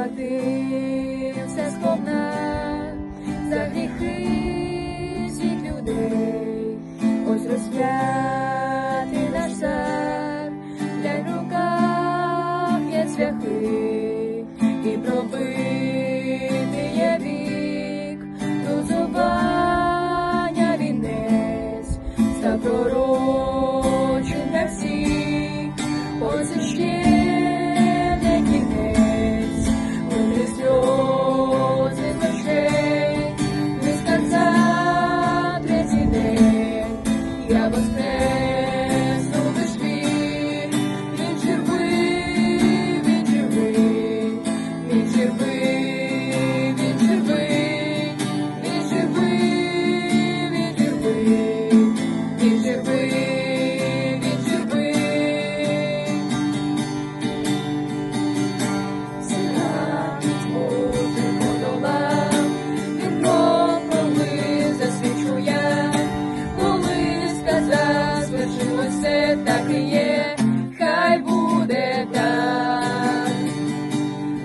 заплатив все сповна за гріхи всіх людей. Ось розп'ятий наш цар, глянь, в руках є цвяхи, і пробитий є вік, розування вінець, став пророчим для всіх. Ось іще не кінець, мудрі сльози з очей, не сказав третій день, я воскресну лиш він, він живий, він живий, він живий, він живий, він живий, він живий, він живий. Все так і є, хай буде так.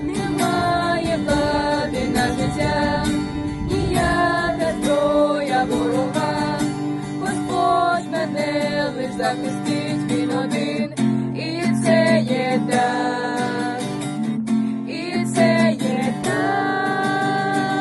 Немає влади на життя, ніяка зброя ворога. Господь мене лиш захистить, він один.